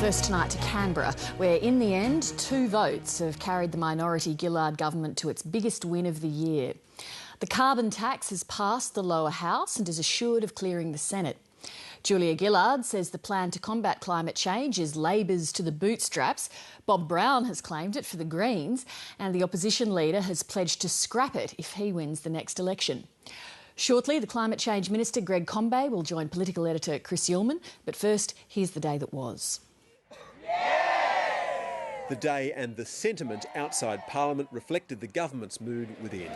First tonight to Canberra, where in the end 2 votes have carried the minority Gillard government to its biggest win of the year. The carbon tax has passed the lower house and is assured of clearing the Senate. Julia Gillard says the plan to combat climate change is Labor's to the bootstraps. Bob Brown has claimed it for the Greens, and the opposition leader has pledged to scrap it if he wins the next election. Shortly, the Climate Change Minister Greg Combet will join political editor Chris Uhlmann, but first, here's the day that was. The day and the sentiment outside Parliament reflected the government's mood within,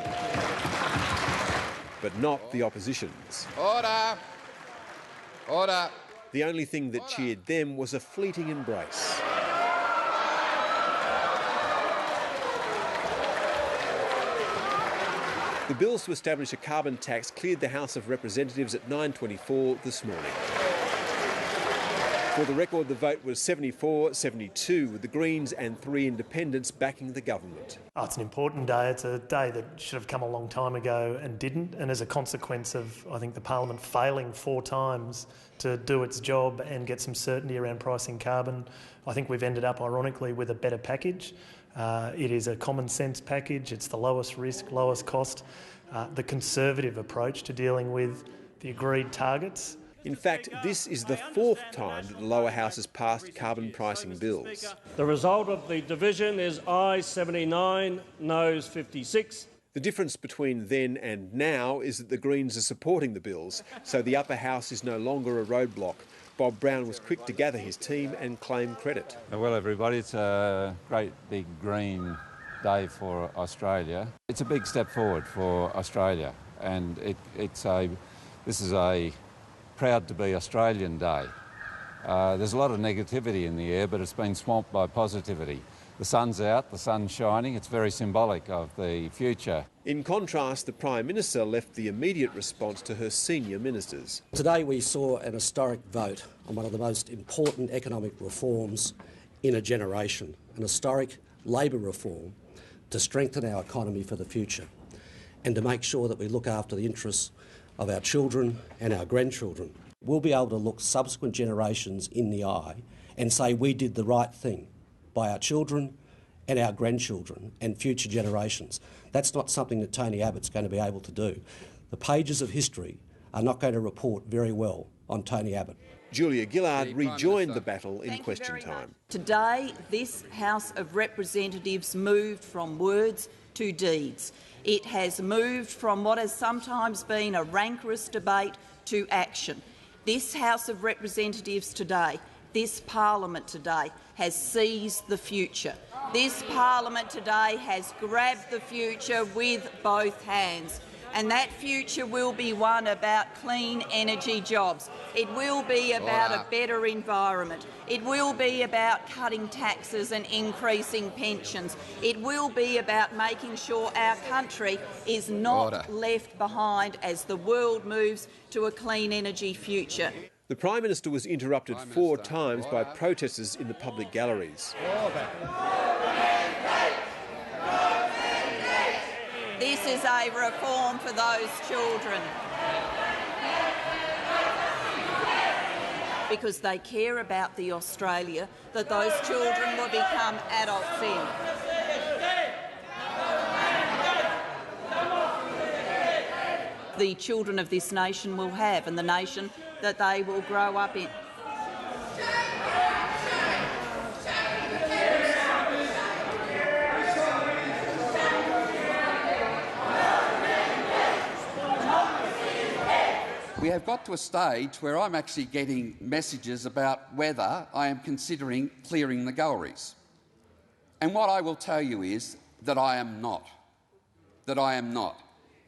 but not the opposition's. Order! Order! The only thing that cheered them was a fleeting embrace. The bills to establish a carbon tax cleared the House of Representatives at 9:24 this morning. For the record, the vote was 74-72, with the Greens and 3 independents backing the government. Oh, it's an important day. It's a day that should have come a long time ago and didn't. And as a consequence of, I think, the Parliament failing 4 times to do its job and get some certainty around pricing carbon, I think we've ended up, ironically, with a better package. It is a common sense package. It's the lowest risk, lowest cost, the conservative approach to dealing with the agreed targets. In fact, this is the 4th time that the lower house has passed carbon pricing bills. The result of the division is ayes 79, noes 56. The difference between then and now is that the Greens are supporting the bills, so the upper house is no longer a roadblock. Bob Brown was quick to gather his team and claim credit. Well, everybody, it's a great big green day for Australia. It's a big step forward for Australia, and this is a proud to be Australian day. There's a lot of negativity in the air, but it's been swamped by positivity. The sun's out, the sun's shining. It's very symbolic of the future. In contrast, the Prime Minister left the immediate response to her senior ministers. Today we saw an historic vote on one of the most important economic reforms in a generation, an historic Labor reform to strengthen our economy for the future and to make sure that we look after the interests of our children and our grandchildren. We'll be able to look subsequent generations in the eye and say we did the right thing by our children and our grandchildren and future generations. That's not something that Tony Abbott's going to be able to do. The pages of history are not going to report very well on Tony Abbott. Julia Gillard rejoined the battle in question time. Today, this House of Representatives moved from words to deeds. It has moved from what has sometimes been a rancorous debate to action. This House of Representatives today, this Parliament today, has seized the future. This Parliament today has grabbed the future with both hands. And that future will be one about clean energy jobs. It will be about a better environment. It will be about cutting taxes and increasing pensions. It will be about making sure our country is not left behind as the world moves to a clean energy future. The Prime Minister was interrupted 4 times by protesters in the public galleries. This is a reform for those children, because they care about the Australia that those children will become adults in. The children of this nation will have, and the nation that they will grow up in. We have got to a stage where I'm actually getting messages about whether I am considering clearing the galleries. And what I will tell you is that I am not. That I am not.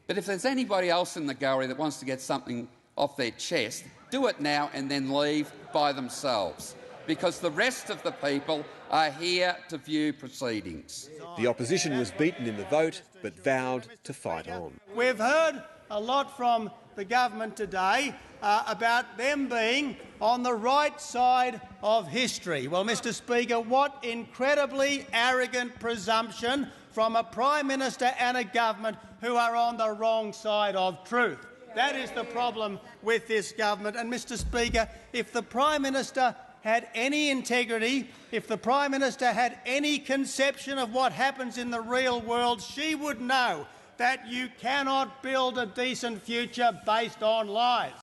But if there's anybody else in the gallery that wants to get something off their chest, do it now and then leave by themselves, because the rest of the people are here to view proceedings. The opposition was beaten in the vote, but vowed to fight on. We've heard a lot from the government today about them being on the right side of history. Well, Mr Speaker, what incredibly arrogant presumption from a Prime Minister and a government who are on the wrong side of truth. That is the problem with this government. And, Mr Speaker, if the Prime Minister had any integrity, if the Prime Minister had any conception of what happens in the real world, she would know that you cannot build a decent future based on lies.